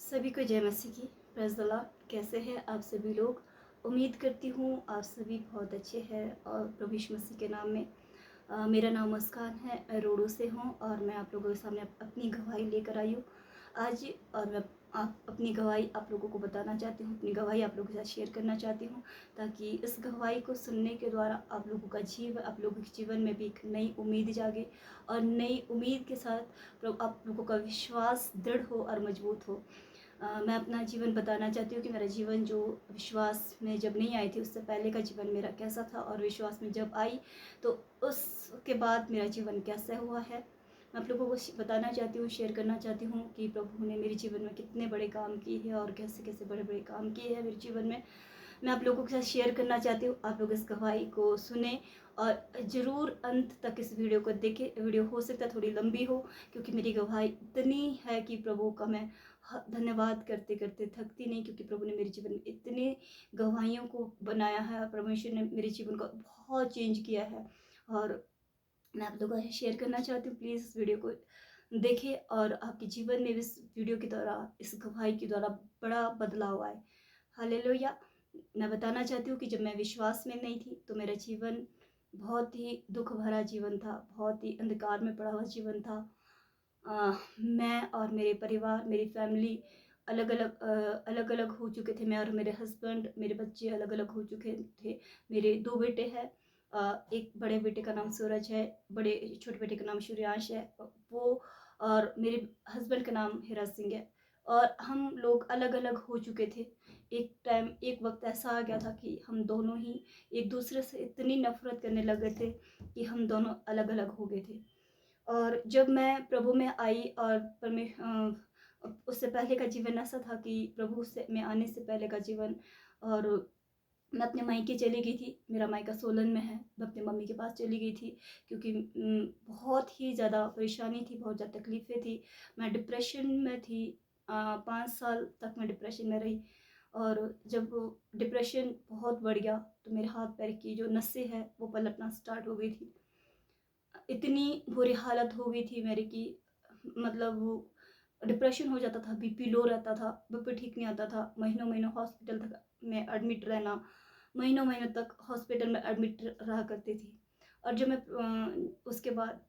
सभी को जय मसीह की। Praise the Lord. कैसे हैं आप सभी लोग? उम्मीद करती हूँ आप सभी बहुत अच्छे हैं और प्रभु यीशु मसीह के नाम में। मेरा नाम मुस्कान है, मैं रोडो से हूँ और मैं आप लोगों के सामने अपनी गवाही लेकर आई हूँ आज। और मैं आप अपनी गवाही आप लोगों को बताना चाहती हूँ, अपनी गवाही आप लोगों के साथ शेयर करना चाहती हूँ, ताकि इस गवाही को सुनने के द्वारा आप लोगों के जीवन में भी एक नई उम्मीद जागे और नई उम्मीद के साथ आप लोगों का विश्वास दृढ़ हो और मजबूत हो। मैं अपना जीवन बताना चाहती हूँ कि मेरा जीवन जो विश्वास में जब नहीं आई थी उससे पहले का जीवन मेरा कैसा था, और विश्वास में जब आई तो उसके बाद मेरा जीवन कैसा हुआ है। मैं आप लोगों को बताना चाहती हूँ, शेयर करना चाहती हूँ कि प्रभु ने मेरे जीवन में कितने बड़े काम किए हैं और कैसे कैसे बड़े बड़े काम किए हैं मेरे जीवन में। मैं आप लोगों के साथ शेयर करना चाहती हूँ। आप लोग इस गवाही को सुने और ज़रूर अंत तक इस वीडियो को देखें। वीडियो हो सकता है थोड़ी लंबी हो, क्योंकि मेरी गवाही इतनी है कि प्रभु का मैं धन्यवाद करते करते थकती नहीं, क्योंकि प्रभु ने मेरे जीवन में इतने गवाहियों को बनाया है। परमेश्वर ने मेरे जीवन को बहुत चेंज किया है और मैं आप लोगों से शेयर करना चाहती हूँ। प्लीज़ इस वीडियो को देखें और आपके जीवन में इस वीडियो के द्वारा, इस गवाही के द्वारा बड़ा बदलाव आए। हालेलुया। मैं बताना चाहती हूँ कि जब मैं विश्वास में नहीं थी तो मेरा जीवन बहुत ही दुख भरा जीवन था, बहुत ही अंधकार में पड़ा हुआ जीवन था। मैं और मेरे परिवार, मेरी फैमिली अलग अलग हो चुके थे। मैं और मेरे हस्बैंड, मेरे बच्चे अलग अलग हो चुके थे। मेरे 2 बेटे हैं। एक बड़े बेटे का नाम सूरज है, छोटे बेटे का नाम सूर्यांश है। वो और मेरे हस्बैंड का नाम हीरा सिंह है और हम लोग अलग अलग हो चुके थे। एक वक्त ऐसा आ गया था कि हम दोनों ही एक दूसरे से इतनी नफरत करने लग गए थे कि हम दोनों अलग अलग हो गए थे। और जब मैं प्रभु में आई और उससे पहले का जीवन ऐसा था कि प्रभु से में आने से पहले का जीवन, और मैं अपने मायके चली गई थी। मेरा मायका सोलन में है। मैं अपनी मम्मी के पास चली गई थी क्योंकि बहुत ही ज़्यादा परेशानी थी, बहुत ज़्यादा तकलीफ़ें थी। मैं डिप्रेशन में थी। 5 साल तक मैं डिप्रेशन में रही और जब डिप्रेशन बहुत बढ़ गया तो मेरे हाथ पैर की जो नसें हैं वो पलटना स्टार्ट हो गई थी। इतनी बुरी हालत हो गई थी मेरी कि मतलब वो डिप्रेशन हो जाता था, बीपी लो रहता था, बीपी ठीक नहीं आता था। महीनों महीनों हॉस्पिटल तक में एडमिट रहना, महीनों महीनों तक हॉस्पिटल में एडमिट रहा करती थी। और जब मैं उसके बाद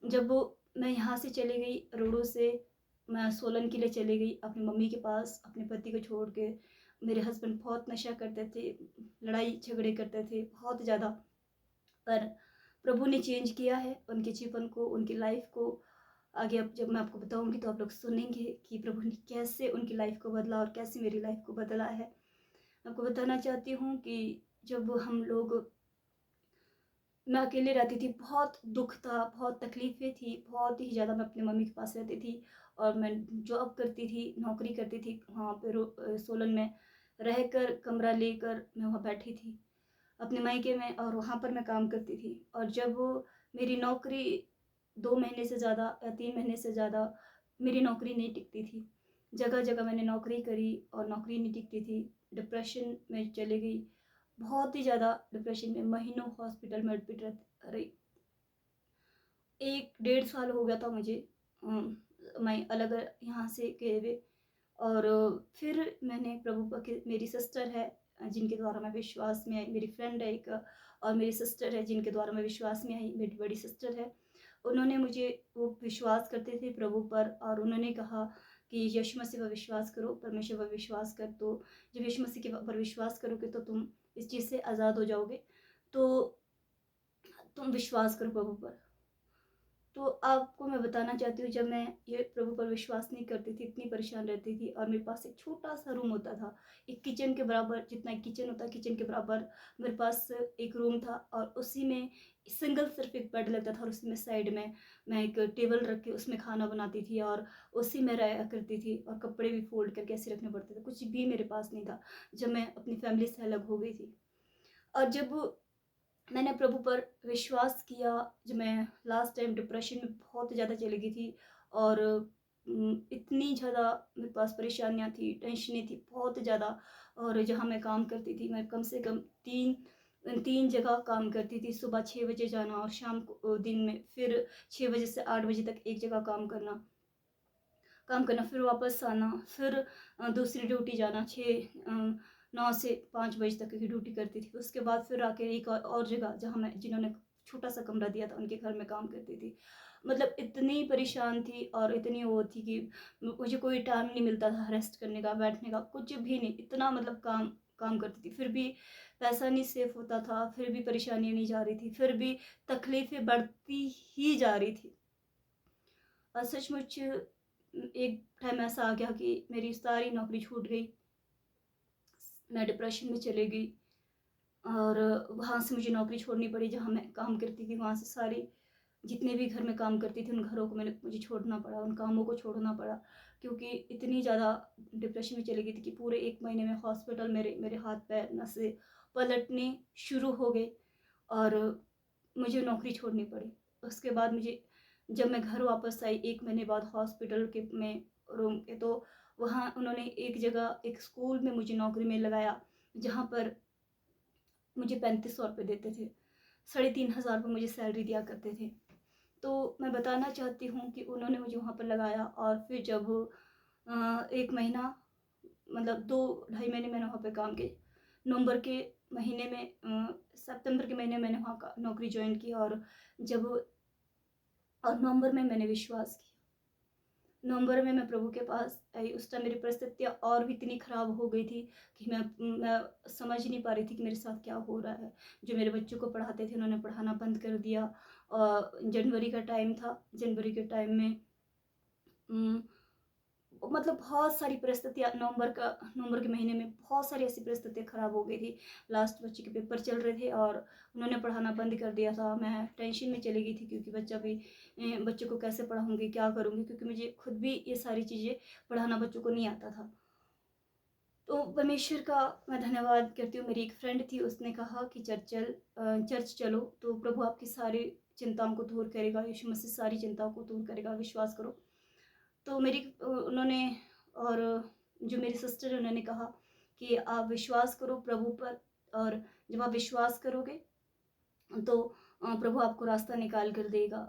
जब मैं यहाँ से चली गई रोडो से, मैं सोलन के लिए चली गई अपनी मम्मी के पास अपने पति को छोड़ के। मेरे हस्बैंड बहुत नशा करते थे, लड़ाई झगड़े करते थे बहुत ज़्यादा, पर प्रभु ने चेंज किया है उनके जीवन को, उनकी लाइफ को। आगे अब जब मैं आपको बताऊंगी तो आप लोग सुनेंगे कि प्रभु ने कैसे उनकी लाइफ को बदला और कैसे मेरी लाइफ को बदला है। आपको बताना चाहती हूँ कि जब हम लोग, मैं अकेले रहती थी, बहुत दुख था, बहुत तकलीफ़ें थी, बहुत ही ज़्यादा। मैं अपनी मम्मी के पास रहती थी और मैं जॉब करती थी, नौकरी करती थी वहाँ पे सोलन में रहकर, कमरा लेकर मैं वहाँ बैठी थी अपने मायके में और वहाँ पर मैं काम करती थी। और जब मेरी नौकरी 2 महीने से ज़्यादा या 3 महीने से ज़्यादा मेरी नौकरी नहीं टिकती थी। जगह जगह मैंने नौकरी करी और नौकरी नहीं टिकती थी। डिप्रेशन में चली गई, बहुत ही ज़्यादा डिप्रेशन में महीनों हॉस्पिटल में एडमिट रही। 1 डेढ़ साल हो गया था मुझे मैं अलग यहाँ से गए हुए। और फिर मैंने प्रभु के, मेरी सिस्टर है जिनके द्वारा मैं विश्वास में आई, मेरी फ्रेंड है एक, और मेरी सिस्टर है जिनके द्वारा मैं विश्वास में आई, मेरी बड़ी सिस्टर है। उन्होंने मुझे, वो विश्वास करते थे प्रभु पर और उन्होंने कहा कि यीशु मसीह पर विश्वास करो, परमेश्वर पर विश्वास कर, तो जब यीशु मसीह के पर विश्वास करोगे तो तुम इस चीज़ से आज़ाद हो जाओगे, तो तुम विश्वास करो प्रभु पर। तो आपको मैं बताना चाहती हूँ, जब मैं ये प्रभु पर विश्वास नहीं करती थी, इतनी परेशान रहती थी और मेरे पास एक छोटा-सा रूम होता था, एक किचन के बराबर, जितना एक किचन होता है किचन के बराबर मेरे पास एक रूम था, और उसी में सिंगल सिर्फ़ एक बेड लगता था और उसी में साइड में मैं एक टेबल रख के उसमें खाना बनाती थी और उसी में रहा करती थी, और कपड़े भी फ़ोल्ड करके ऐसे रखने पड़ते थे। कुछ भी मेरे पास नहीं था जब मैं अपनी फैमिली से अलग हो गई थी। और जब मैंने प्रभु पर विश्वास किया, जब मैं लास्ट टाइम डिप्रेशन में बहुत ज़्यादा चली गई थी और इतनी ज़्यादा मेरे पास परेशानियाँ थी, टेंशनें थी बहुत ज़्यादा। और जहाँ मैं काम करती थी, मैं कम से कम 3 जगह काम करती थी। सुबह 6 बजे जाना और शाम को दिन में फिर 6 बजे से 8 बजे तक एक जगह काम करना। काम करना, फिर वापस आना, फिर दूसरी ड्यूटी जाना, 9 से 5 बजे तक की ड्यूटी करती थी। उसके बाद फिर आके एक और जगह जहाँ मैं जिन्होंने छोटा-सा कमरा दिया था उनके घर में काम करती थी। मतलब इतनी परेशान थी और इतनी वो थी कि मुझे कोई टाइम नहीं मिलता था रेस्ट करने का, बैठने का, कुछ भी नहीं। इतना मतलब काम काम करती थी, फिर भी पैसा नहीं सेव होता था, फिर भी परेशानियाँ नहीं जा रही थी, फिर भी तकलीफ़ें बढ़ती ही जा रही थी। और सचमुच एक टाइम ऐसा आ गया कि मेरी सारी नौकरी छूट गई। मैं डिप्रेशन में चली गई और वहाँ से मुझे नौकरी छोड़नी पड़ी जहाँ मैं काम करती थी। वहाँ से सारी जितने भी घर में काम करती थी उन घरों को मुझे छोड़ना पड़ा, उन कामों को छोड़ना पड़ा, क्योंकि इतनी ज़्यादा डिप्रेशन में चली गई थी कि पूरे 1 महीने में हॉस्पिटल मेरे हाथ-पैर, नसें पलटने शुरू हो गए और मुझे नौकरी छोड़नी पड़ी। उसके बाद मुझे जब मैं घर वापस आई 1 महीने बाद हॉस्पिटल के में रूम के, तो वहाँ उन्होंने एक जगह एक स्कूल में मुझे नौकरी में लगाया, जहाँ पर मुझे 3500 रुपये देते थे। 3500 रुपये मुझे सैलरी दिया करते थे। तो मैं बताना चाहती हूँ कि उन्होंने मुझे वहाँ पर लगाया और फिर जब 1 महीना मतलब 2 ढाई महीने मैंने वहाँ पे काम किए। नवंबर के महीने में सितंबर के महीने मैंने वहाँ का नौकरी जॉइन की और जब नवंबर में मैंने विश्वास किया। नवंबर में मैं प्रभु के पास आई, उस टाइम मेरी परिस्थितियाँ और भी इतनी ख़राब हो गई थी कि मैं समझ नहीं पा रही थी कि मेरे साथ क्या हो रहा है। जो मेरे बच्चों को पढ़ाते थे उन्होंने पढ़ाना बंद कर दिया। जनवरी का टाइम था, जनवरी के टाइम में उम, मतलब बहुत सारी परिस्थितियाँ नवंबर के महीने में बहुत सारी ऐसी परिस्थितियाँ ख़राब हो गई थी। लास्ट बच्चे के पेपर चल रहे थे और उन्होंने पढ़ाना बंद कर दिया था। मैं टेंशन में चली गई थी क्योंकि बच्चे को कैसे पढ़ाऊँगी, क्या करूँगी? क्योंकि मुझे खुद भी ये सारी चीज़ें पढ़ाना बच्चों को नहीं आता था। तो परमेश्वर का मैं धन्यवाद करती हूँ। मेरी एक फ्रेंड थी, उसने कहा कि चर्च चलो, तो प्रभु आपकी सारी चिंताओं को दूर करेगा, यीशु मसीह सारी चिंताओं को दूर करेगा, विश्वास करो। तो उन्होंने और जो मेरी सिस्टर है उन्होंने कहा कि आप विश्वास करो प्रभु पर, और जब आप विश्वास करोगे तो प्रभु आपको रास्ता निकाल कर देगा।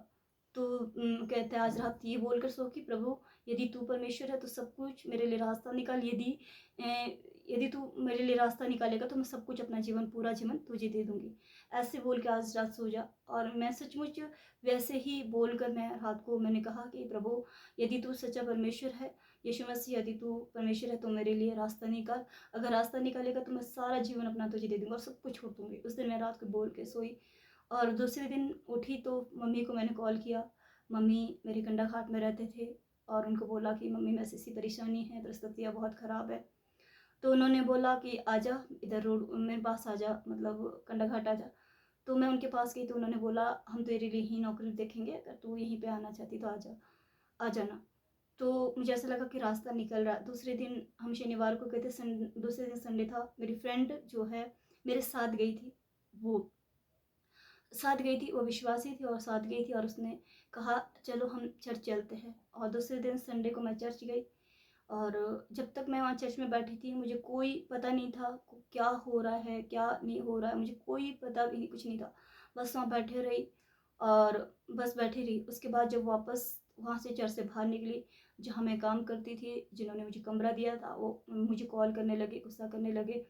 तो कहते हैं आज रात ये बोलकर सो कि प्रभु यदि तू परमेश्वर है तो सब कुछ मेरे लिए रास्ता निकाल, यदि तू मेरे लिए रास्ता निकालेगा तो मैं सब कुछ अपना जीवन, पूरा जीवन तुझे दे दूँगी। ऐसे बोल के आज रात सो जा। और मैं सचमुच वैसे ही बोलकर मैं रात को मैंने कहा कि प्रभु यदि तू सच्चा परमेश्वर है, यीशु मसीह यदि तू परमेश्वर है तो मेरे लिए रास्ता निकाल। अगर रास्ता निकालेगा तो मैं सारा जीवन अपना तुझे दे दूँगा और सब कुछ छोड़ दूँगी। उस दिन मैं रात को बोल के सोई और दूसरे दिन उठी तो मम्मी को मैंने कॉल किया। मम्मी मेरे कंडाघाट में रहते थे और उनको बोला कि मम्मी में ऐसी-ऐसी परेशानी है, परिस्थितियाँ बहुत ख़राब है। तो उन्होंने बोला कि आजा इधर रोड मेरे पास आजा, मतलब कंडाघाट आजा। तो मैं उनके पास गई तो उन्होंने बोला हम तेरे लिए ही नौकरी देखेंगे, अगर तू यहीं पे आना चाहती तो आ जाना। तो मुझे ऐसा लगा कि रास्ता निकल रहा है। दूसरे दिन हम शनिवार को गए थे, दूसरे दिन संडे था। मेरी फ्रेंड जो है मेरे साथ गई थी, वो साथ गई थी, वो विश्वासी थी और साथ गई थी और उसने कहा चलो हम चर्च चलते हैं। और दूसरे दिन संडे को मैं चर्च गई और जब तक मैं वहाँ चर्च में बैठी थी मुझे कोई पता नहीं था क्या हो रहा है, क्या नहीं हो रहा है, मुझे कोई पता भी नहीं, कुछ नहीं था। बस वहाँ बैठे रही और बस बैठी रही। उसके बाद जब वापस वहाँ से चर्च से बाहर निकली, जहाँ मैं काम करती थी, जिन्होंने मुझे कमरा दिया था, वो मुझे कॉल करने लगे, गुस्सा करने लगे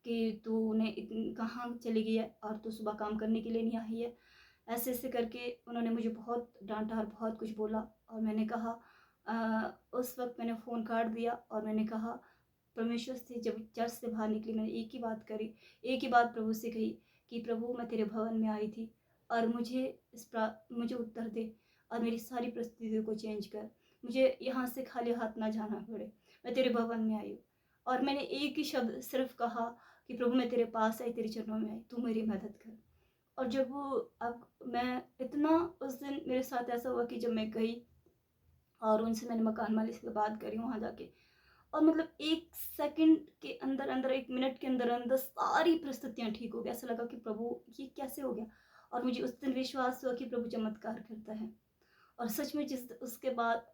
कि तूने कहाँ चली गई है और तू सुबह काम करने के लिए नहीं आई है। ऐसे-ऐसे करके उन्होंने मुझे बहुत डाँटा और बहुत कुछ बोला और मैंने कहा उस वक़्त मैंने फ़ोन काट दिया और मैंने कहा परमेश्वर से जब चर्च से बाहर निकली मैंने एक ही बात करी, एक ही बात प्रभु से कही कि प्रभु मैं तेरे भवन में आई थी और मुझे उत्तर दे और मेरी सारी परिस्थितियों को चेंज कर। मुझे यहाँ से खाली हाथ ना जाना पड़े। मैं तेरे भवन में आई हूँ। और मैंने एक ही शब्द सिर्फ़ कहा कि प्रभु मैं तेरे पास आई, तेरे चरणों में आई, तू मेरी मदद कर। और जब वो अब मैं इतना उस दिन मेरे साथ ऐसा हुआ कि जब मैं गई और उनसे मैंने मकान मालिक से बात करी वहाँ जाके, और मतलब 1 सेकंड के अंदर-अंदर, 1 मिनट के अंदर-अंदर सारी परिस्थितियाँ ठीक हो गई। ऐसा लगा कि प्रभु ये कैसे हो गया? और मुझे उस दिन विश्वास हुआ कि प्रभु चमत्कार करता है। और सच में जिस उसके बाद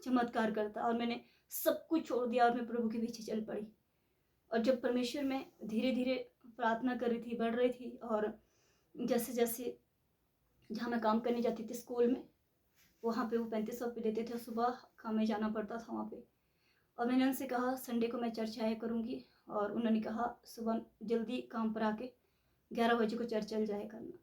चमत्कार करता और मैंने सब कुछ छोड़ दिया और मैं प्रभु के पीछे चल पड़ी। और जब परमेश्वर में धीरे-धीरे प्रार्थना कर रही थी, बढ़ रही थी और जैसे-जैसे जहाँ मैं काम करने जाती थी स्कूल में, वहाँ पे वो 3500 रुपये देते थे। सुबह काम में जाना पड़ता था वहाँ पे। और मैंने उनसे कहा संडे को मैं चर्च आया करूँगी, और उन्होंने कहा सुबह जल्दी काम पर आके 11 बजे को चर्च चल जाया करना।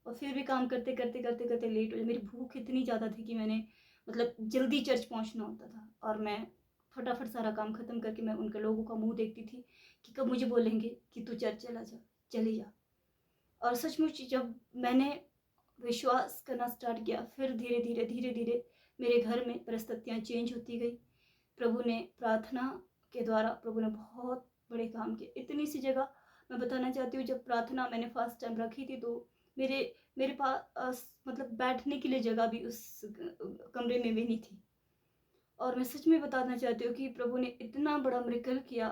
और फिर भी काम करते करते करते करते लेट हो जाए। मेरी भूख इतनी ज़्यादा थी कि मैंने मतलब जल्दी चर्च पहुँचना होता था, और मैं फटाफट सारा काम ख़त्म करके मैं उनके लोगों का मुंह देखती थी कि कब मुझे बोलेंगे कि तू चर्च चला जा, चली जा। और सचमुच जब मैंने विश्वास करना स्टार्ट किया, फिर धीरे धीरे धीरे धीरे मेरे घर में परिस्थितियाँ चेंज होती गई। प्रभु ने प्रार्थना के द्वारा प्रभु ने बहुत बड़े काम किए। इतनी सी जगह मैं बताना चाहती हूँ, जब प्रार्थना मैंने फर्स्ट टाइम रखी थी तो मेरे मेरे पास मतलब बैठने के लिए जगह भी उस कमरे में भी नहीं थी। और मैं सच में बताना चाहती हूँ कि प्रभु ने इतना बड़ा मिरेकल किया।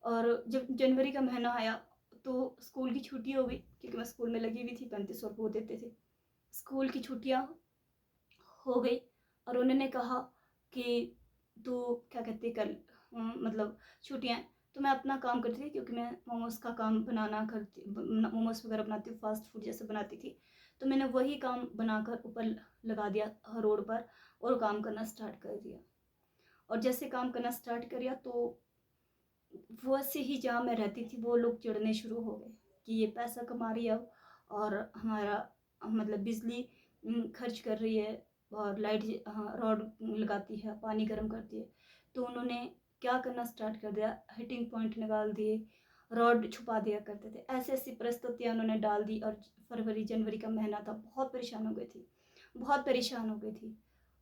और जब जनवरी का महीना आया तो स्कूल की छुट्टी हो गई, क्योंकि मैं स्कूल में लगी हुई थी, 3500 रुपये वो देते थे। स्कूल की छुट्टियाँ हो गई और उन्होंने कहा कि तू क्या कहते कल मतलब छुट्टियाँ हैं। तो मैं अपना काम करती थी, क्योंकि मैं मोमोज़ का काम बनाना करती, मोमोज़ वगैरह बनाती हूँ, फास्ट फूड जैसे बनाती थी। तो मैंने वही काम बनाकर ऊपर लगा दिया रोड पर और काम करना स्टार्ट कर दिया। और जैसे काम करना स्टार्ट किया तो वैसे ही जहाँ मैं रहती थी वो लोग चिढ़ने शुरू हो गए कि ये पैसा कमा रही है अब, और हमारा मतलब बिजली खर्च कर रही है, और लाइट रॉड लगाती है, पानी गर्म करती है। तो उन्होंने क्या करना स्टार्ट कर दिया, हीटिंग पॉइंट निकाल दिए, रॉड छुपा दिया करते थे। ऐसी ऐसी परिस्थितियाँ उन्होंने डाल दी। और फरवरी जनवरी का महीना था, बहुत परेशान हो गई थी, बहुत परेशान हो गई थी।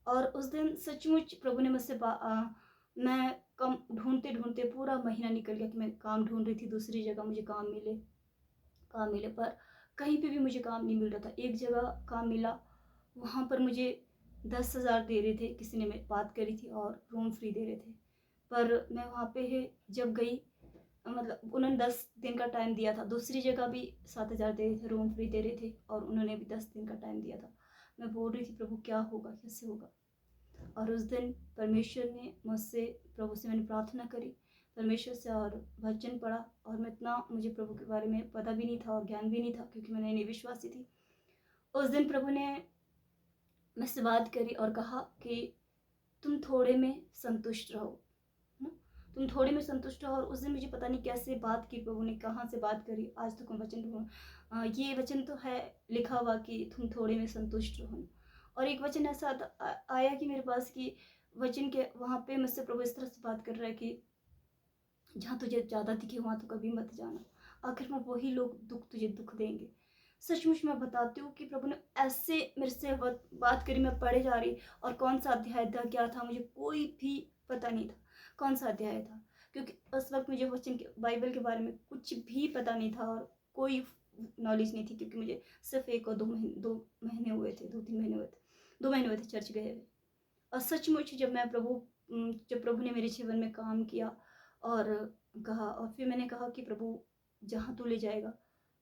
और उस दिन सचमुच प्रभु ने मुझसे मैं कम ढूंढते ढूंढते पूरा महीना निकल गया कि मैं काम ढूंढ रही थी, दूसरी जगह मुझे काम मिले, पर कहीं पे भी मुझे काम नहीं मिल रहा था। एक जगह काम मिला, वहाँ पर मुझे 10,000 दे रहे थे, किसी ने मेरी बात करी थी, और रूम फ्री दे रहे थे। पर मैं वहाँ पे जब गई, मतलब उन्होंने 10 दिन का टाइम दिया था। दूसरी जगह भी 7,000 दे रहे थे, रूम फ्री दे रहे थे, और उन्होंने भी 10 दिन का टाइम दिया था। मैं बोल रही थी प्रभु क्या होगा, कैसे होगा। और उस दिन परमेश्वर ने मुझसे, प्रभु से मैंने प्रार्थना करी परमेश्वर से, और वचन पढ़ा। और मैं इतना, मुझे प्रभु के बारे में पता भी नहीं था और ज्ञान भी नहीं था, क्योंकि मैं नई विश्वासी थी। उस दिन प्रभु ने मुझसे बात करी और कहा कि तुम थोड़े में संतुष्ट रहो, ना, तुम थोड़े में संतुष्ट रहो। और उस दिन मुझे पता नहीं कैसे बात की, प्रभु ने कहाँ से बात करी, आज तक मैं वचन ढूंढ, ये वचन तो है लिखा हुआ कि तुम थोड़े में संतुष्ट रहो। और एक वचन ऐसा आया कि मेरे पास कि वचन के वहाँ पे मुझसे प्रभु इस तरह से बात कर रहा है कि जहाँ तुझे ज़्यादा दिखे वहाँ तो कभी मत जाना, आखिर में वही लोग तुझे दुख देंगे। सचमुच मैं बताती हूँ कि प्रभु ने ऐसे मेरे से बात करी। मैं पढ़े जा रही, और कौन सा अध्याय था क्या था मुझे कोई भी पता नहीं था, कौन सा अध्याय था, क्योंकि उस वक्त मुझे वचन के बाइबल के बारे में कुछ भी पता नहीं था, और कोई नॉलेज नहीं थी, क्योंकि मुझे सिर्फ 1 और 2 महीने हुए थे, 2-3 महीने हुए थे, 2 महीने हुए थे चर्च गए हुए। और सचमुच जब प्रभु ने मेरे जीवन में काम किया और कहा, और फिर मैंने कहा कि प्रभु जहाँ तू ले जाएगा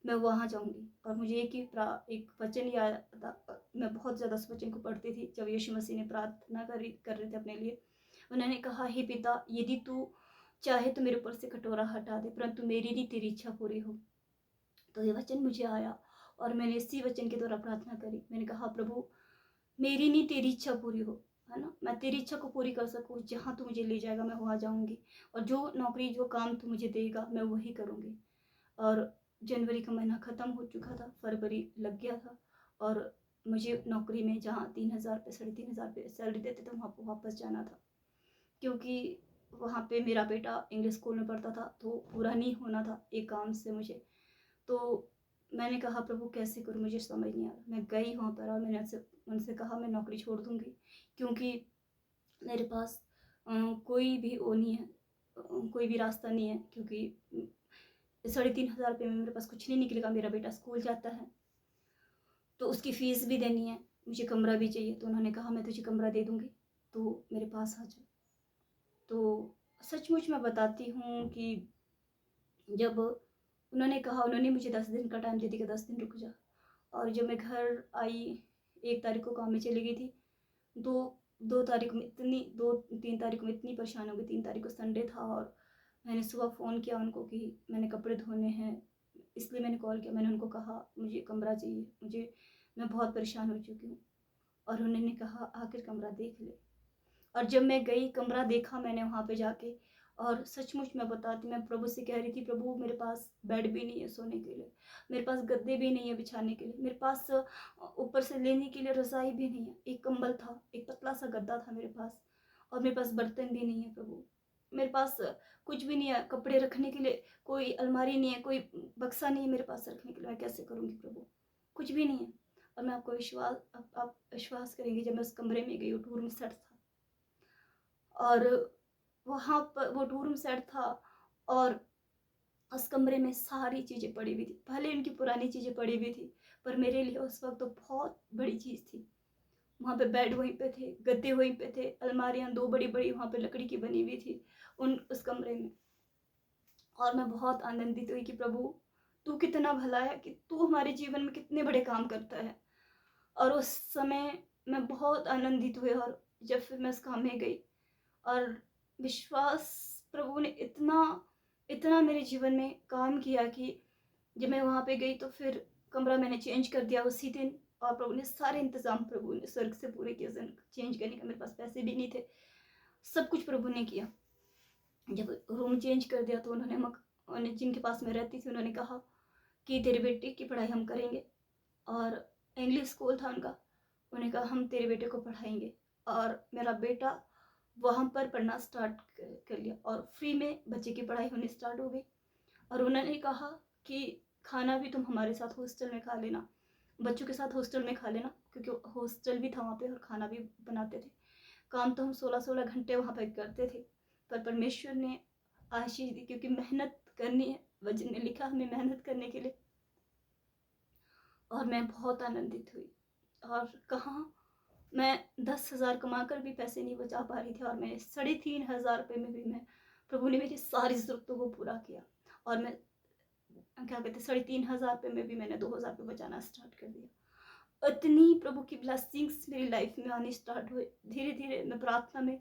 मैं वहाँ जाऊँगी। और मुझे एक वचन याद था, मैं बहुत ज़्यादा उस वचन को पढ़ती थी जब यीशु मसीह ने प्रार्थना कर रहे थे अपने लिए। उन्होंने कहा, हे पिता, यदि तू चाहे तो मेरे ऊपर से कटोरा हटा दे, परंतु मेरी नहीं तेरी इच्छा पूरी हो। तो ये वचन मुझे आया, और मैंने इसी वचन के द्वारा प्रार्थना करी। मैंने कहा, प्रभु मेरी नहीं तेरी इच्छा पूरी हो, है ना, मैं तेरी इच्छा को पूरी कर सकूँ, जहाँ तू मुझे ले जाएगा मैं वहाँ जाऊँगी, और जो नौकरी जो काम तू मुझे देगा मैं वही करूँगी। और जनवरी का महीना ख़त्म हो चुका था, फरवरी लग गया था, और मुझे नौकरी में जहाँ 3,000 पे 3,500 पे सैलरी देते थे वहाँ पर वापस जाना था, क्योंकि वहाँ पे मेरा बेटा इंग्लिश स्कूल में पढ़ता था, तो पूरा नहीं होना था एक काम से मुझे। तो मैंने कहा, प्रभु कैसे करूँ, मुझे समझ नहीं आ रहा। मैं गई वहाँ पर, और मैंने उनसे कहा मैं नौकरी छोड़ दूँगी, क्योंकि मेरे पास कोई भी वो नहीं है, कोई भी रास्ता नहीं है, क्योंकि 3,500 रुपये में मेरे पास कुछ नहीं निकलेगा। मेरा बेटा स्कूल जाता है तो उसकी फ़ीस भी देनी है, मुझे कमरा भी चाहिए। तो उन्होंने कहा मैं तुझे कमरा दे दूँगी, तो मेरे पास आ जा। तो सचमुच मैं बताती हूँ कि जब उन्होंने कहा, उन्होंने मुझे 10 दिन का टाइम दे दिया, 10 दिन रुक जा। और जब मैं घर आई, 1 तारीख को काम में चली गई थी, दो 2 तारीख में इतनी 2-3 तारीख में इतनी परेशान हो गई। 3 तारीख को संडे था, और मैंने सुबह फ़ोन किया उनको कि मैंने कपड़े धोने हैं, इसलिए मैंने कॉल किया। मैंने उनको कहा मुझे कमरा चाहिए, मैं बहुत परेशान हो चुकी हूँ। और उन्होंने कहा आखिर कमरा देख ले। और जब मैं गई, कमरा देखा मैंने वहाँ पे जाके, और सचमुच मैं बताती, मैं प्रभु से कह रही थी, प्रभु मेरे पास बेड भी नहीं है सोने के लिए, मेरे पास गद्दे भी नहीं है बिछाने के लिए, मेरे पास ऊपर से लेने के लिए रज़ाई भी नहीं है, एक कंबल था, एक पतला सा गद्दा था मेरे पास, और मेरे पास बर्तन भी नहीं है प्रभु, मेरे पास कुछ भी नहीं है, कपड़े रखने के लिए कोई अलमारी नहीं है, कोई बक्सा नहीं है मेरे पास रखने के लिए, मैं कैसे करूँगी प्रभु, कुछ भी नहीं है। और मैं आपको विश्वास, आप विश्वास करेंगे, जब मैं उस कमरे में गई, वो टू रूम सेट था, और वहाँ पर वो टू रूम सेट था, और उस कमरे में सारी चीज़ें पड़ी हुई थी, भले उनकी पुरानी चीज़ें पड़ी हुई थी, पर मेरे लिए उस वक्त तो बहुत बड़ी चीज़ थी। वहाँ पे बेड वहीं पे थे, गद्दे वहीं पे थे, अलमारियाँ 2 बड़ी-बड़ी वहाँ पे लकड़ी की बनी हुई थी उस कमरे में। और मैं बहुत आनंदित हुई कि प्रभु, तू कितना भला है, कि तू हमारे जीवन में कितने बड़े काम करता है। और उस समय मैं बहुत आनंदित हुई, और जब फिर मैं उस काम में गई, और विश्वास, प्रभु ने इतना इतना मेरे जीवन में काम किया कि जब मैं वहाँ पे गई तो फिर कमरा मैंने चेंज कर दिया उसी दिन, और प्रभु ने सारे इंतज़ाम, प्रभु ने स्वर्ग से पूरे किए, चेंज करने का मेरे पास पैसे भी नहीं थे, सब कुछ प्रभु ने किया। जब रूम चेंज कर दिया तो उन्होंने जिनके पास मैं रहती थी, उन्होंने कहा कि तेरे बेटे की पढ़ाई हम करेंगे, और इंग्लिश स्कूल था उनका, उन्होंने कहा हम तेरे बेटे को पढ़ाएंगे, और मेरा बेटा वहाँ पर पढ़ना स्टार्ट कर लिया, और फ्री में बच्चे की पढ़ाई होनी स्टार्ट हो गई। और उन्होंने कहा कि खाना भी तुम हमारे साथ हॉस्टल में खा लेना, बच्चों के साथ हॉस्टल में खा लेना, क्योंकि हॉस्टल भी था वहाँ पे और खाना भी बनाते थे। काम तो हम 16-16 घंटे वहाँ पे करते थे, पर परमेश्वर ने आशीष दी, क्योंकि मेहनत करनी है, वचन ने लिखा हमें मेहनत करने के लिए। और मैं बहुत आनंदित हुई, और कहाँ मैं 10,000 कमा कर भी पैसे नहीं बचा पा रही थी, और मैंने 3,500 रुपये में भी मैं, प्रभु ने मेरी सारी ज़रूरतों को पूरा किया, और मैं क्या कहते 3,500 रुपये में भी मैंने 2,000 रुपये बचाना स्टार्ट कर दिया। इतनी प्रभु की ब्लेसिंग्स मेरी लाइफ में आनी स्टार्ट हुई, धीरे धीरे मैं प्रार्थना में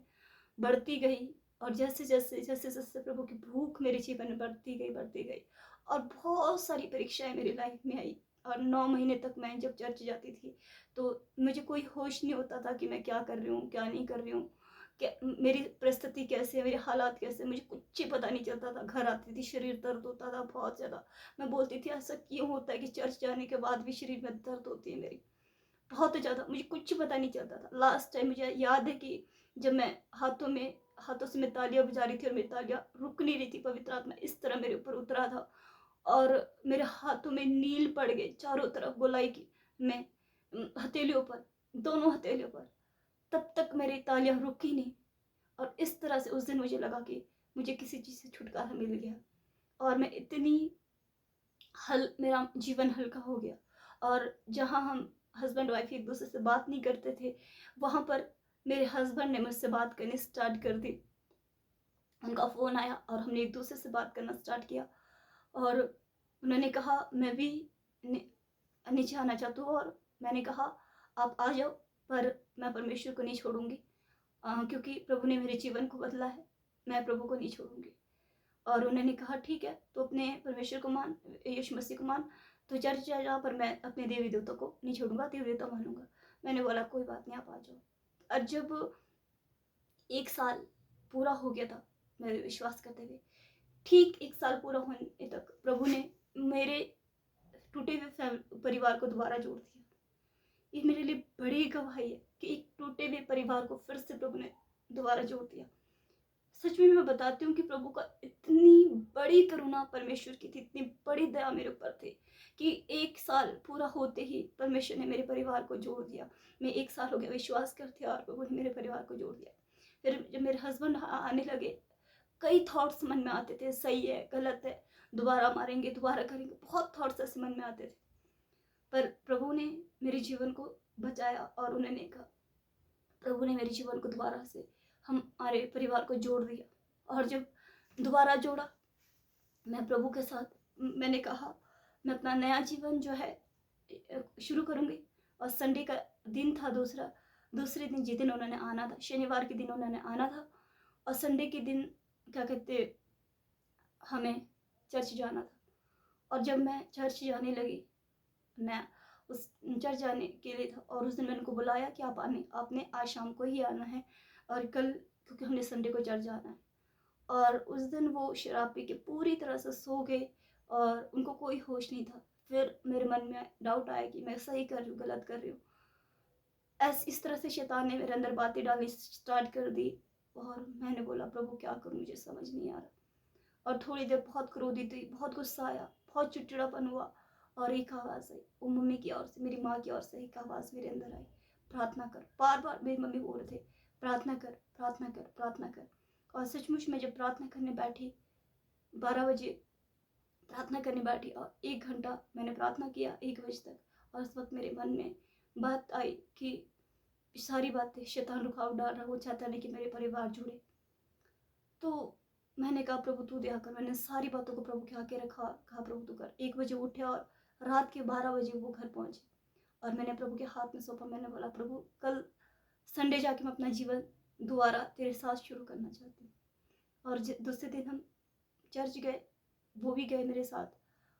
बढ़ती गई, और जैसे जैसे जैसे जैसे प्रभु की भूख मेरे जीवन में बढ़ती गई, और बहुत सारी परीक्षाएं मेरी लाइफ में आई। और 9 महीने तक मैं जब चर्च जाती थी तो मुझे कोई होश नहीं होता था कि मैं क्या कर रही हूँ, क्या नहीं कर रही हूँ, क्या मेरी परिस्थिति कैसे है, मेरे हालात कैसे, मुझे कुछ ही पता नहीं चलता था। घर आती थी, शरीर दर्द होता था बहुत ज़्यादा। मैं बोलती थी ऐसा क्यों होता है कि चर्च जाने के बाद भी शरीर में दर्द होती है मेरी, बहुत ज़्यादा, मुझे कुछ पता नहीं चलता था। लास्ट टाइम मुझे याद है कि जब मैं हाथों से मैं तालियां बजा रही थी, और मेरी तालियां रुक नहीं रही थी, पवित्र आत्मा इस तरह मेरे ऊपर उतरा था, और मेरे हाथों में नील पड़ गए चारों तरफ, गोलाई की में, हथेलियों पर, दोनों हथेलियों पर। तब तक मेरी तालियां रुकी नहीं, और इस तरह से उस दिन मुझे लगा कि मुझे किसी चीज़ से छुटकारा मिल गया, और मैं इतनी मेरा जीवन हल्का हो गया। और जहाँ हम हस्बैंड वाइफ एक दूसरे से बात नहीं करते थे, वहाँ पर मेरे हस्बैंड ने मुझसे बात करनी स्टार्ट कर दी। उनका फ़ोन आया और हमने एक दूसरे से बात करना स्टार्ट किया, और उन्होंने कहा मैं भी नीचे आना चाहती हूँ, और मैंने कहा आप आ जाओ, पर मैं परमेश्वर को नहीं छोड़ूंगी, क्योंकि प्रभु ने मेरे जीवन को बदला है, मैं प्रभु को नहीं छोड़ूंगी। और उन्होंने कहा ठीक है, तो अपने परमेश्वर को मान, यीशु मसीह को मान, तो चर्च जा जा, पर मैं अपने देवी देवता को नहीं छोड़ूंगा, देवी देवता मानूंगा। मैंने बोला कोई बात नहीं, आप आ जाओ। और जब 1 साल पूरा हो गया था मेरे विश्वास करते हुए, ठीक 1 साल पूरा होने तक प्रभु ने मेरे टूटे हुए परिवार को दोबारा जोड़ दिया। ये मेरे लिए बड़ी गवाही है कि एक टूटे हुए परिवार को फिर से प्रभु ने दोबारा जोड़ दिया। सच में मैं बताती हूँ कि प्रभु का इतनी बड़ी करुणा परमेश्वर की थी, इतनी बड़ी दया मेरे ऊपर थी कि 1 साल पूरा होते ही परमेश्वर ने मेरे परिवार को जोड़ दिया। मैं 1 साल हो गया विश्वास करती और प्रभु ने मेरे परिवार को जोड़ दिया। फिर जब मेरे हस्बैंड आने लगे, कई थॉट्स मन में आते थे, सही है गलत है, दोबारा मारेंगे दोबारा करेंगे, बहुत थॉट्स ऐसे मन में आते थे। पर प्रभु ने मेरे जीवन को बचाया, और उन्होंने कहा, प्रभु ने मेरे जीवन को दोबारा से हमारे परिवार को जोड़ दिया। और जब दोबारा जोड़ा, मैं प्रभु के साथ, मैंने कहा मैं अपना नया जीवन जो है शुरू करूँगी। और संडे का दिन था, दूसरे दिन जिस दिन उन्होंने आना था, शनिवार के दिन उन्होंने आना था, और संडे के दिन क्या कहते हमें चर्च जाना था। और जब मैं चर्च जाने लगी, मैं उस चर्च जाने के लिए था, और उस दिन मैंने उनको बुलाया कि आपने आज शाम को ही आना है, और कल क्योंकि हमने संडे को चर्च जाना है, और उस दिन वो शराब पी के पूरी तरह से सो गए और उनको कोई होश नहीं था। फिर मेरे मन में डाउट आया कि मैं सही कर रही हूँ, गलत कर रही हूँ। इस तरह से शैतान ने मेरे अंदर बातें डालनी स्टार्ट कर दी, और मैंने बोला प्रभु क्या करूँ, मुझे समझ नहीं आ रहा। और थोड़ी देर बहुत क्रोधित हुई, बहुत गुस्सा आया, बहुत चिड़चिड़ापन हुआ, और एक आवाज़ आई, वो मम्मी की ओर से, मेरी माँ की ओर से एक आवाज़ मेरे अंदर आई, प्रार्थना कर। बार बार मेरी मम्मी बोल रहे थे, प्रार्थना कर, प्रार्थना कर, प्रार्थना कर। और सचमुच में जब प्रार्थना करने बैठी, 12 बजे प्रार्थना करने बैठी, और 1 घंटा मैंने प्रार्थना किया, 1 बजे तक। और उस वक्त मेरे मन में बात आई कि सारी बातें शैतान रुकावट डाल रहा, वो चाहता नहीं कि मेरे परिवार जुड़े। तो मैंने कहा प्रभु तू दया कर, मैंने सारी बातों को प्रभु के आगे रखा, कहा प्रभु तू कर। 1 बजे उठे और रात के 12 बजे वो घर पहुंचे, और मैंने प्रभु के हाथ में सौंपा। मैंने बोला प्रभु कल संडे जाके मैं अपना जीवन दोबारा तेरे साथ शुरू करना चाहती हूँ। और दूसरे दिन हम चर्च गए, वो भी गए मेरे साथ,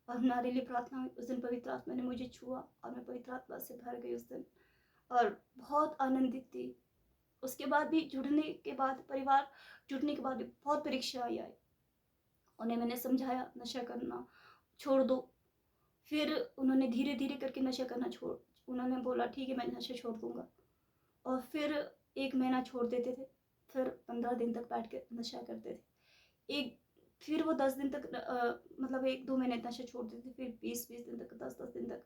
और हमारे लिए प्रार्थना हुई। उस दिन पवित्र आत्मा ने मुझे छुआ और मैं पवित्र आत्मा से भर गई उस दिन, और बहुत आनंदित थी। उसके बाद भी जुड़ने के बाद, परिवार जुड़ने के बाद भी बहुत परीक्षाएं आई। उन्हें मैंने समझाया नशा करना छोड़ दो, फिर उन्होंने धीरे धीरे करके नशा करना छोड़, उन्होंने बोला ठीक है मैं नशा छोड़ दूंगा। और फिर 1 महीना छोड़ देते थे, फिर 15 दिन तक बैठ के नशा करते थे। फिर वो 10 दिन तक मतलब 1-2 महीने नशा छोड़ देते थे, फिर 20-20 दिन तक, 10-10 दिन तक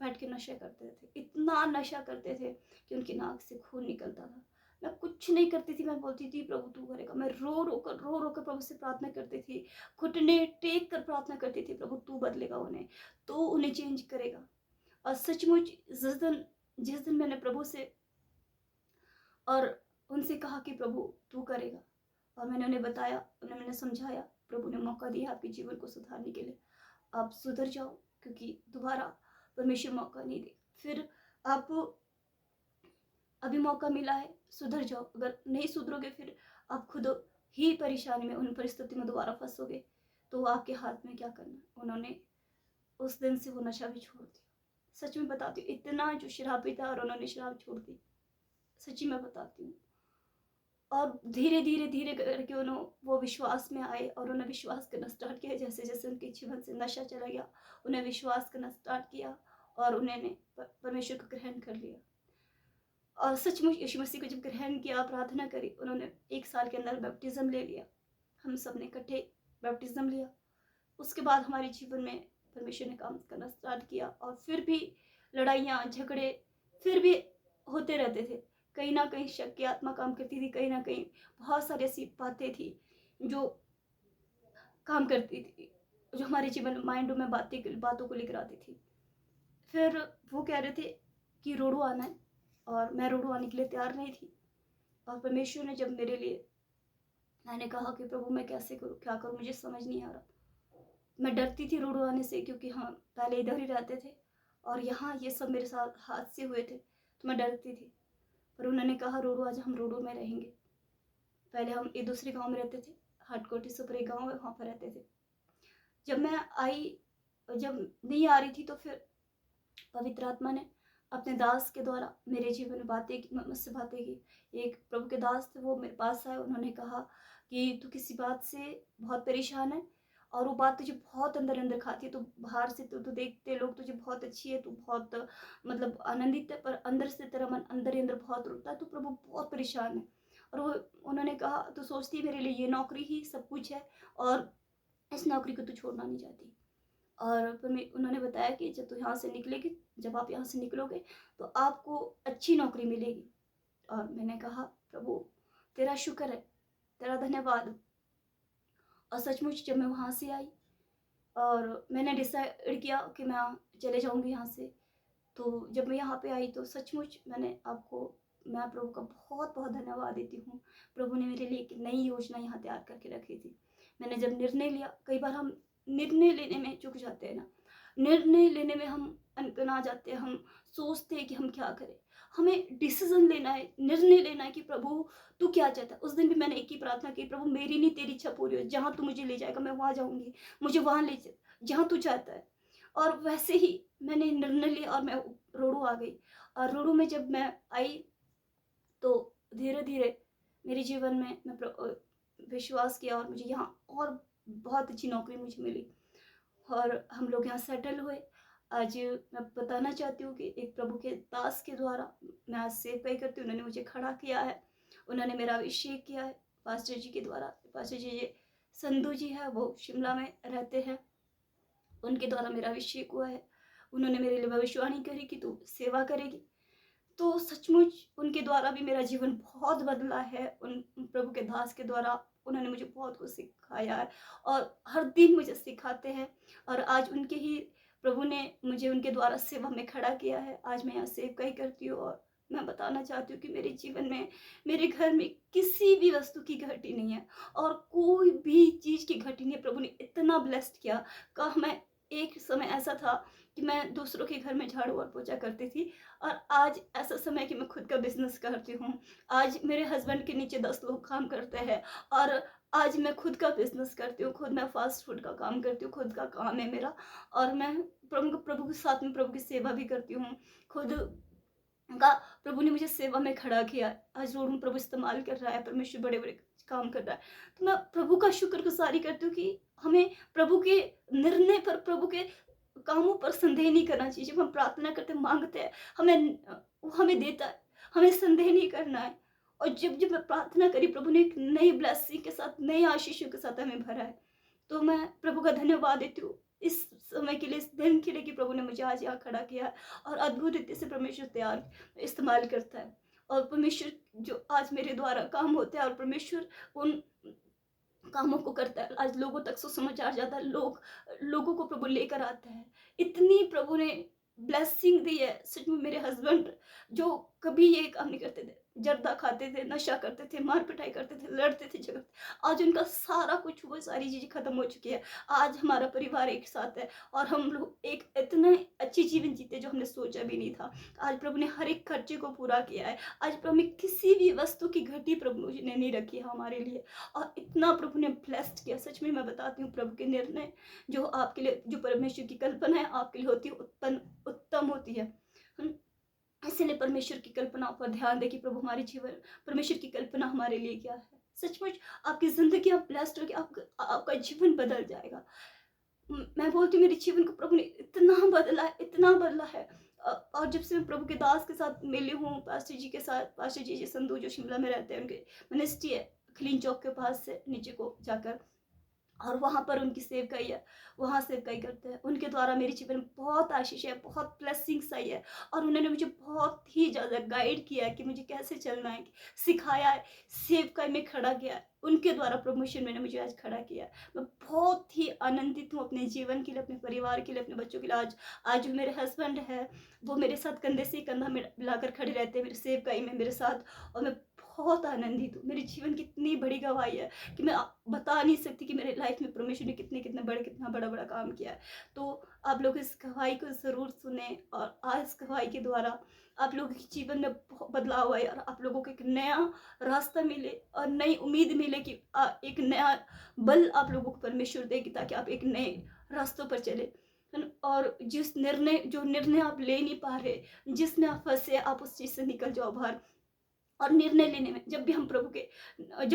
बैठ के नशा करते थे। इतना नशा करते थे कि उनकी नाक से खून निकलता था। मैं कुछ नहीं करती थी, मैं बोलती थी प्रभु तू करेगा। मैं रो रो कर प्रभु से प्रार्थना करती थी, घुटने टेक कर प्रार्थना करती थी, प्रभु तू बदलेगा उन्हें, तो उन्हें चेंज करेगा। और सचमुच जिस दिन मैंने प्रभु से और उनसे कहा कि प्रभु तू करेगा, और मैंने उन्हें बताया, उन्हें मैंने समझाया, प्रभु ने मौका दिया आपके जीवन को सुधारने के लिए, आप सुधर जाओ, क्योंकि दोबारा परमेश्वर मौका नहीं दे। फिर आप अभी मौका मिला है, सुधर जाओ, अगर नहीं सुधरोगे फिर आप खुद ही परेशानी में, उन परिस्थिति में दोबारा फंसोगे, तो आपके हाथ में क्या करना। उन्होंने उस दिन से वो नशा भी छोड़ दिया। सच में बताती हूँ, इतना जो शराबी था और उन्होंने शराब छोड़ दी, सच्ची में बताती हूँ। और धीरे धीरे धीरे करके वो विश्वास में आए, और उन्हें विश्वास करना स्टार्ट किया। जैसे जैसे उनके जीवन से नशा चला गया, उन्हें विश्वास करना स्टार्ट किया, और उन्होंने परमेश्वर को ग्रहण कर लिया। और सचमुच यीशु मसीह को जब ग्रहण किया, प्रार्थना करी, उन्होंने 1 साल के अंदर बैप्टिज्म ले लिया। हम सब ने इकट्ठे बैप्टिज्म लिया। उसके बाद हमारे जीवन में परमेश्वर ने काम करना स्टार्ट किया, और फिर भी लड़ाइयाँ झगड़े फिर भी होते रहते थे। कहीं ना कहीं शक की आत्मा काम करती थी, कहीं ना कहीं बहुत सारी ऐसी बातें थी जो काम करती थी, जो हमारे जीवन में माइंड में बातों को लेकर आती थी। फिर वो कह रहे थे कि रोडू आना है, और मैं रोडू आने के लिए तैयार नहीं थी। और परमेश्वर ने जब मेरे लिए, मैंने कहा कि प्रभु मैं कैसे करूँ, क्या करूँ, मुझे समझ नहीं आ रहा। मैं डरती थी रोडू आने से, क्योंकि हाँ पहले इधर ही रहते थे, और यहाँ ये सब मेरे साथ हादसे हुए थे, तो मैं डरती थी। पर उन्होंने कहा रोडू आज हम रोडू में रहेंगे। पहले हम एक दूसरे गांव में रहते थे, हाटकोटी से ऊपर एक गाँव है, वहाँ पर रहते थे। जब मैं आई, जब नहीं आ रही थी, तो फिर पवित्र आत्मा ने अपने दास के द्वारा मेरे जीवन में मुझसे बातें की। एक प्रभु के दास थे, वो मेरे पास आए, उन्होंने कहा कि तू किसी बात से बहुत परेशान है, और वो बात तुझे बहुत अंदर अंदर खाती है। तो बाहर से तो देखते लोग तुझे बहुत अच्छी है, तू बहुत मतलब आनंदित है, पर अंदर से तेरा मन अंदर ही अंदर बहुत रोता है, तो प्रभु बहुत परेशान है। और वो उन्होंने कहा तू सोचती है मेरे लिए ये नौकरी ही सब कुछ है, और इस नौकरी को तू छोड़ना नहीं चाहती। और फिर उन्होंने बताया कि जब तू यहाँ से निकलेगी, जब आप यहाँ से निकलोगे तो आपको अच्छी नौकरी मिलेगी। और मैंने कहा प्रभु तेरा शुक्र है, तेरा धन्यवाद। और सचमुच जब मैं वहाँ से आई, और मैंने डिसाइड किया कि मैं चले जाऊँगी यहाँ से, तो जब मैं यहाँ पे आई तो सचमुच मैं प्रभु का बहुत बहुत धन्यवाद देती हूँ। प्रभु ने मेरे लिए एक नई योजना यहाँ तैयार करके रखी थी। मैंने जब निर्णय लिया, कई बार हम निर्णय लेने में चूक जाते हैं ना, निर्णय लेने में हम अनकना जाते हैं, हम सोचते हैं कि हम क्या करें। हमें डिसीजन लेना है, निर्णय लेना है कि प्रभु तू क्या चाहता है। उस दिन भी मैंने एक ही प्रार्थना की, प्रभु मेरी नहीं तेरी इच्छा पूरी हो, जहाँ तू मुझे ले जाएगा मैं वहाँ जाऊँगी, मुझे वहाँ ले जा जहाँ तू चाहता है। और वैसे ही मैंने निर्णय लिया, और मैं रोडू आ गई। और रोडू में जब मैं आई तो धीरे धीरे मेरे जीवन में मैं विश्वास किया और मुझे यहाँ और बहुत अच्छी नौकरी मुझे मिली और हम लोग यहाँ सेटल हुए। आज मैं बताना चाहती हूँ कि एक प्रभु के दास के द्वारा मैं आज सेवकाई करती हूँ। उन्होंने मुझे खड़ा किया है, उन्होंने मेरा अभिषेक किया है पास्टर जी के द्वारा। पास्टर जी ये संधू जी है, वो शिमला में रहते हैं, उनके द्वारा मेरा अभिषेक हुआ है। उन्होंने मेरे लिए भविष्यवाणी करी कि तू सेवा करेगी। तो सचमुच उनके द्वारा भी मेरा जीवन बहुत बदला है। उन प्रभु के दास के द्वारा उन्होंने मुझे बहुत कुछ सिखाया है और हर दिन मुझे सिखाते हैं। और आज उनके ही प्रभु ने मुझे उनके द्वारा सेवा में खड़ा किया है। आज मैं यहाँ सेवकाई करती हूँ और मैं बताना चाहती हूँ कि मेरे जीवन में, मेरे घर में किसी भी वस्तु की घटी नहीं है और कोई भी चीज़ की घटी नहीं है। प्रभु ने इतना ब्लेस्ड किया कि मैं, एक समय ऐसा था कि मैं दूसरों के घर में झाड़ू और पोछा करती थी और आज ऐसा समय कि मैं खुद का बिजनेस करती हूँ। आज मेरे हस्बैंड के नीचे 10 लोग काम करते हैं और आज मैं खुद का बिजनेस करती हूँ। खुद मैं फास्ट फूड का काम करती हूँ, खुद का काम है मेरा और मैं प्रभु के साथ में प्रभु की सेवा भी करती हूँ। खुद का प्रभु ने मुझे सेवा में खड़ा किया। आज रोड में प्रभु इस्तेमाल कर रहा है, परमेश्वर बड़े बड़े काम कर रहा है। तो मैं प्रभु का शुक्रगुजारी करती हूँ कि हमें प्रभु के निर्णय पर, प्रभु के कामों पर संदेह नहीं करना चाहिए। जब हम प्रार्थना करते मांगते हैं, वो हमें देता है, हमें संदेह नहीं करना है। और जब जब मैं प्रार्थना करी, प्रभु ने एक नई ब्लेसिंग के साथ, नई आशीषों के साथ हमें भरा है। तो मैं प्रभु का धन्यवाद देती हूँ इस समय के लिए, इस दिन के लिए कि प्रभु ने मुझे आज यहाँ खड़ा किया है और अद्भुत रीति से परमेश्वर तैयार इस्तेमाल करता है। और परमेश्वर जो आज मेरे द्वारा काम होते हैं और परमेश्वर उन कामों को करता है, आज लोगों तक सुसमाचार जाता है, लोगों को प्रभु लेकर आता है। इतनी प्रभु ने ब्लेसिंग दी है। सच में मेरे हस्बैंड जो कभी ये काम नहीं करते थे, जर्दा खाते थे, नशा करते थे, मार पिटाई करते थे, लड़ते थे, झगड़ते, आज उनका सारा कुछ, वो सारी चीजें खत्म हो चुकी है। आज हमारा परिवार एक साथ है और हम लोग एक इतने अच्छी जीवन जीते जो हमने सोचा भी नहीं था। आज प्रभु ने हर एक खर्चे को पूरा किया है। आज प्रभु ने किसी भी वस्तु की घटी प्रभु ने नहीं रखी है हमारे लिए और इतना प्रभु ने ब्लेस्ड किया। सच में मैं बताती हूँ, प्रभु के निर्णय जो आपके लिए, जो परमेश्वर की कल्पना है आपके लिए होती है, उत्तम होती है। इसलिए परमेश्वर की कल्पना पर ध्यान दे कि प्रभु हमारे जीवन, परमेश्वर की कल्पना हमारे लिए क्या है। सचमुच आपकी जिंदगी आप ब्लेस्ड होगी, आपका जीवन बदल जाएगा। मैं बोलती हूँ मेरे जीवन को प्रभु ने इतना बदला है, इतना बदला है। और जब से मैं प्रभु के दास के साथ मिली हूँ, पास्टर जी के साथ, पास्टर जी संधू जो शिमला में रहते हैं, उनके मिनिस्ट्री है क्लीन चौक के पास से नीचे को जाकर, और वहाँ पर उनकी सेवकाई है, वहाँ सेवकाई करते हैं। उनके द्वारा मेरे जीवन में बहुत आशीष है, बहुत ब्लेसिंग्स आई है और उन्होंने मुझे बहुत ही ज़्यादा गाइड किया है कि मुझे कैसे चलना है, सिखाया है, सेवकाई में खड़ा किया है। उनके द्वारा प्रमोशन मैंने मुझे आज खड़ा किया है। मैं बहुत ही आनंदित हूँ अपने जीवन के लिए, अपने परिवार के लिए, अपने बच्चों के लिए। आज जो मेरे हस्बैंड है वो मेरे साथ कंधे से कंधा मिलाकर खड़े रहते हैं मेरे सेवकाई में मेरे साथ, और मैं बहुत आनंदित हूँ। मेरे जीवन की इतनी बड़ी गवाही है कि मैं बता नहीं सकती कि मेरे लाइफ में परमेश्वर ने कितना बड़ा काम किया है। तो आप लोग इस गवाही को ज़रूर सुने और आज इस गवाही के द्वारा आप लोगों के जीवन में बहुत बदलाव आए और आप लोगों को एक नया रास्ता मिले और नई उम्मीद मिले कि एक नया बल आप लोगों को परमेश्वर देगी ताकि आप एक नए रास्तों पर चले। और जो निर्णय आप ले नहीं पा रहे, जिसमें आप फंसे, आप उस चीज़ से निकल जाओ बाहर। और निर्णय लेने में जब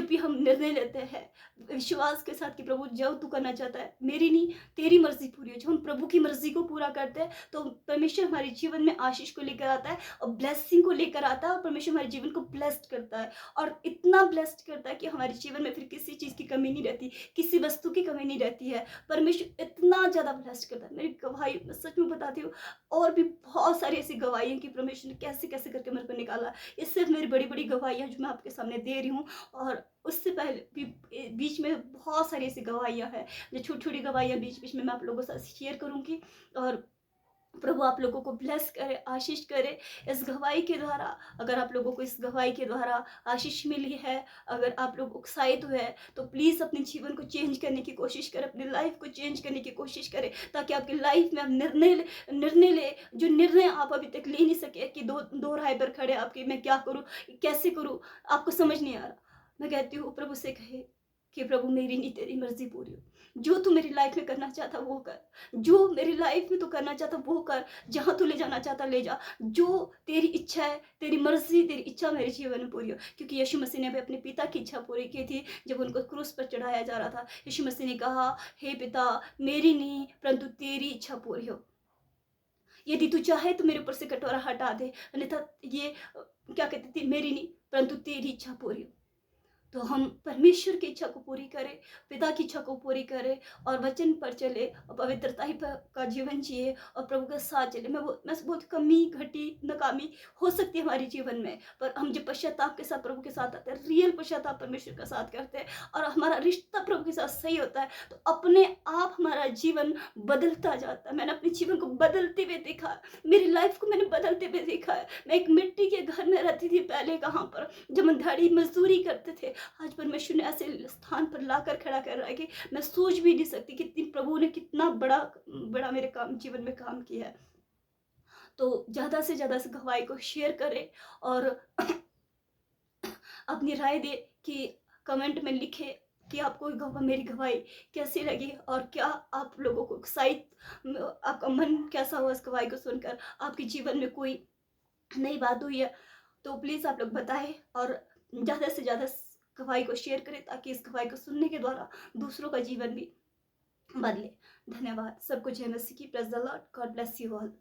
भी हम निर्णय लेते हैं विश्वास के साथ कि प्रभु जो तू करना चाहता है, मेरी नहीं तेरी मर्जी पूरी हो, जब हम प्रभु की मर्जी को पूरा करते हैं तो परमेश्वर हमारे जीवन में आशीष को लेकर आता है और ब्लेसिंग को लेकर आता है और परमेश्वर हमारे जीवन को ब्लेस्ड करता है और इतना ब्लेस्ड करता है कि हमारे जीवन में फिर किसी चीज़ की कमी नहीं रहती, किसी वस्तु की कमी नहीं रहती है। परमेश्वर इतना ज़्यादा ब्लेस्ड करता है। मेरी गवाही मैं सच में बताती हूँ, और भी बहुत सारी ऐसी गवाही कि परमेश्वर ने कैसे कैसे करके मेरे को निकाला। ये सिर्फ मेरी बड़ी बड़ी गवाहियाँ जो मैं आपके सामने दे रही हूँ, और उससे पहले भी बीच में बहुत सारी ऐसी गवाहियाँ हैं जो छोटी छोटी गवाहियाँ बीच में मैं आप लोगों के साथ शेयर करूँगी। और प्रभु आप लोगों को ब्लेस करे, आशीष करे इस गवाही के द्वारा। अगर आप लोगों को इस गवाही के द्वारा आशीष मिली है, अगर आप लोग उत्साहित हुए तो प्लीज़ अपने जीवन को चेंज करने की कोशिश करें, अपनी लाइफ को चेंज करने की कोशिश करें, ताकि आपकी लाइफ में आप निर्णय ले जो निर्णय आप अभी तक ले नहीं सके, कि दो राह पर खड़े आपके, मैं क्या करूँ, कैसे करूँ, आपको समझ नहीं आ रहा। मैं कहती हूँ प्रभु से कहे कि प्रभु मेरी नहीं तेरी मर्जी पूरी हो। जो तू मेरी लाइफ में करना चाहता वो कर, जो मेरी लाइफ में तू करना चाहता वो कर, जहाँ तू ले जाना चाहता ले जा। जो तेरी इच्छा है, तेरी मर्जी, तेरी इच्छा मेरे जीवन में पूरी हो। क्योंकि यीशु मसीह ने भी अपने पिता की इच्छा पूरी की थी जब उनको क्रूस पर चढ़ाया जा रहा था। यीशु मसीह ने कहा, हे पिता, मेरी नहीं परंतु तेरी इच्छा पूरी हो। यदि तू चाहे तो मेरे ऊपर से कटोरा हटा दे, अन्यथा ये क्या कहते थे, मेरी नहीं परंतु तेरी इच्छा पूरी हो। तो हम परमेश्वर की इच्छा को पूरी करें, पिता की इच्छा को पूरी करें और वचन पर चले और पवित्रता ही का जीवन जिए और प्रभु के साथ चले। मैं बहुत कमी घटी नाकामी हो सकती है हमारे जीवन में, पर हम जब पश्चाताप के साथ प्रभु के साथ आते हैं, रियल पश्चाताप परमेश्वर के साथ करते हैं और हमारा रिश्ता प्रभु के साथ सही होता है, तो अपने आप हमारा जीवन बदलता जाता है। मैंने अपने जीवन को बदलते हुए देखा, मेरी लाइफ को मैंने बदलते हुए देखा है। मैं एक मिट्टी के घर में रहती थी पहले, कहाँ पर, जब हम दिहाड़ी मजदूरी करते थे। आज परमेश्वर ने ऐसे स्थान पर लाकर खड़ा कर रहा है कि मैं सोच भी नहीं सकती कितनी प्रभु ने कितना बड़ा बड़ा मेरे काम जीवन में काम किया है। तो ज़्यादा से ज़्यादा इस गवाही को शेयर करें और अपनी राय दे कि कमेंट में लिखे कि आपको मेरी गवाही कैसी लगी और क्या आप लोगों को शायद आपका मन कैसा हुआ इस गवाही को सुनकर, आपके जीवन में कोई नई बात हुई है तो प्लीज़ आप लोग बताएं और ज़्यादा से ज़्यादा गवाही को शेयर करें ताकि इस गवाही को सुनने के द्वारा दूसरों का जीवन भी बदले। धन्यवाद। सबको जय मसीह की। Praise the Lord. God bless you all.